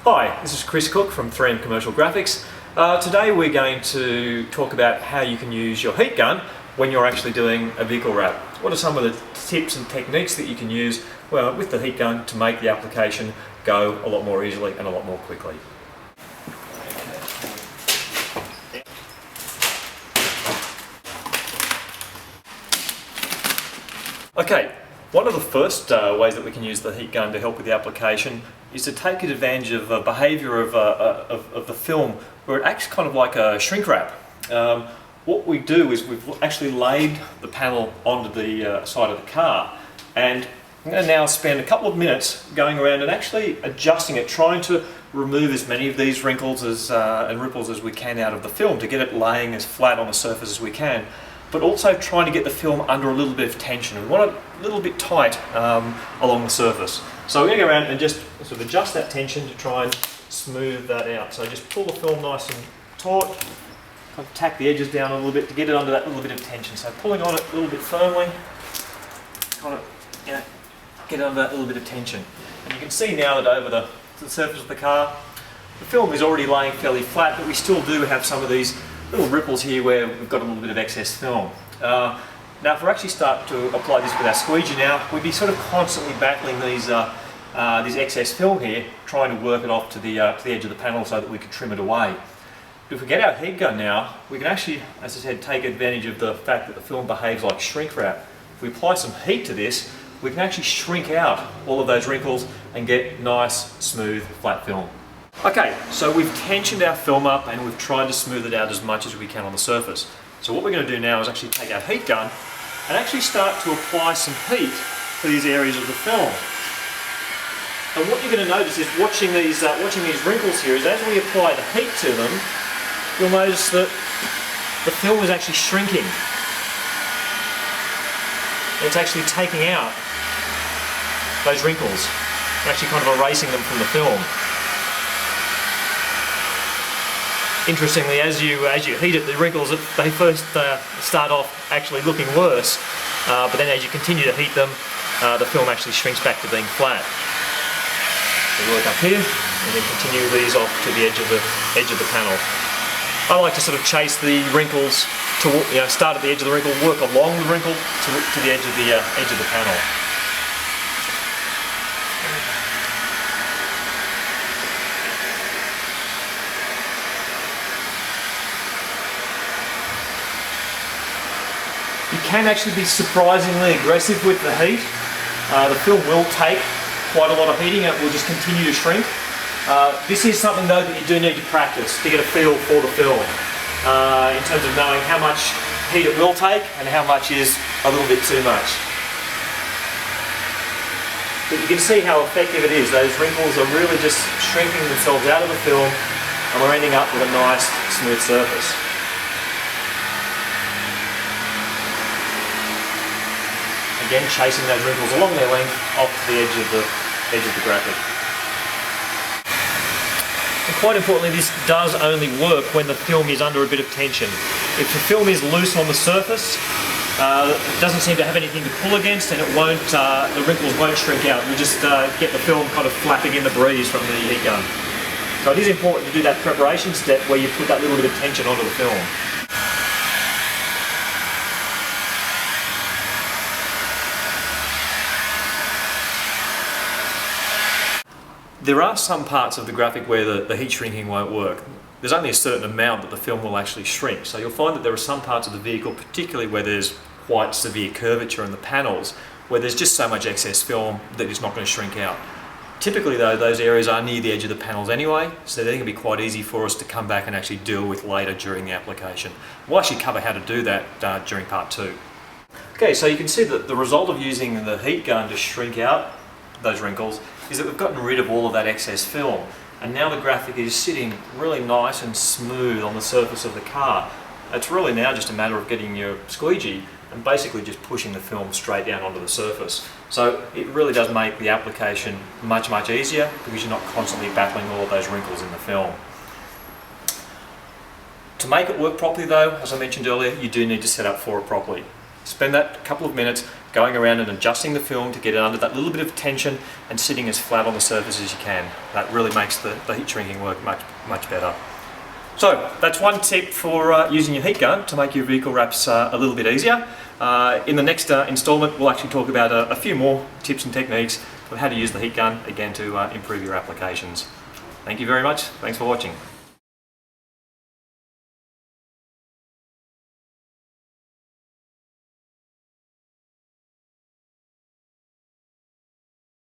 Hi, this is Chris Cook from 3M Commercial Graphics. Today we're going to talk about how you can use your heat gun when you're actually doing a vehicle wrap. What are some of the tips and techniques that you can use with the heat gun to make the application go a lot more easily and a lot more quickly. Okay, one of the first ways that we can use the heat gun to help with the application is to take advantage of a behaviour of the film where it acts kind of like a shrink wrap. What we do is we've actually laid the panel onto the side of the car, and I'm going to now spend a couple of minutes going around and actually adjusting it, trying to remove as many of these wrinkles and ripples as we can out of the film to get it laying as flat on the surface as we can, but also trying to get the film under a little bit of tension. We want it a little bit tight along the surface. So we're going to go around and just sort of adjust that tension to try and smooth that out. So just pull the film nice and taut, kind of tack the edges down a little bit to get it under that little bit of tension. So pulling on it a little bit firmly, kind of get under that little bit of tension. And you can see now that over the surface of the car, the film is already laying fairly flat, but we still do have some of these little ripples here where we've got a little bit of excess film. Now if we actually start to apply this with our squeegee now, we'd be sort of constantly battling these this excess film here, trying to work it off to the edge of the panel so that we can trim it away. But if we get our heat gun now, we can actually, as I said, take advantage of the fact that the film behaves like shrink wrap. If we apply some heat to this, we can actually shrink out all of those wrinkles and get nice, smooth, flat film. Okay, so we've tensioned our film up and we've tried to smooth it out as much as we can on the surface. So what we're going to do now is actually take our heat gun and actually start to apply some heat to these areas of the film. And what you're going to notice is watching these wrinkles here is as we apply the heat to them, you'll notice that the film is actually shrinking. And it's actually taking out those wrinkles, actually kind of erasing them from the film. Interestingly, as you heat it, the wrinkles, they first start off actually looking worse, but then as you continue to heat them, the film actually shrinks back to being flat. We work up here, and then continue these off to the edge of the panel. I like to sort of chase the wrinkles to start at the edge of the wrinkle, work along the wrinkle to the edge of the panel. You can actually be surprisingly aggressive with the heat. The film will take quite a lot of heating and it will just continue to shrink. This is something though that you do need to practice to get a feel for the film in terms of knowing how much heat it will take and how much is a little bit too much. But you can see how effective it is. Those wrinkles are really just shrinking themselves out of the film and we're ending up with a nice smooth surface. Again, chasing those wrinkles along their length off to the edge of the graphic. And quite importantly, this does only work when the film is under a bit of tension. If the film is loose on the surface, it doesn't seem to have anything to pull against, and the wrinkles won't shrink out. You just get the film kind of flapping in the breeze from the heat gun. So it is important to do that preparation step where you put that little bit of tension onto the film. There are some parts of the graphic where the heat shrinking won't work. There's only a certain amount that the film will actually shrink. So you'll find that there are some parts of the vehicle, particularly where there's quite severe curvature in the panels, where there's just so much excess film that it's not going to shrink out. Typically though, those areas are near the edge of the panels anyway, so they're going to be quite easy for us to come back and actually deal with later during the application. We'll actually cover how to do that during part 2. Okay, so you can see that the result of using the heat gun to shrink out those wrinkles is that we've gotten rid of all of that excess film, and now the graphic is sitting really nice and smooth on the surface of the car. It's really now just a matter of getting your squeegee and basically just pushing the film straight down onto the surface. So it really does make the application much easier because you're not constantly battling all of those wrinkles in the film. To make it work properly though, as I mentioned earlier, you do need to set up for it properly. Spend that couple of minutes going around and adjusting the film to get it under that little bit of tension and sitting as flat on the surface as you can. That really makes the heat shrinking work much better. So that's one tip for using your heat gun to make your vehicle wraps a little bit easier. In the next instalment, we'll actually talk about a few more tips and techniques of how to use the heat gun, again, to improve your applications. Thank you very much. Thanks for watching.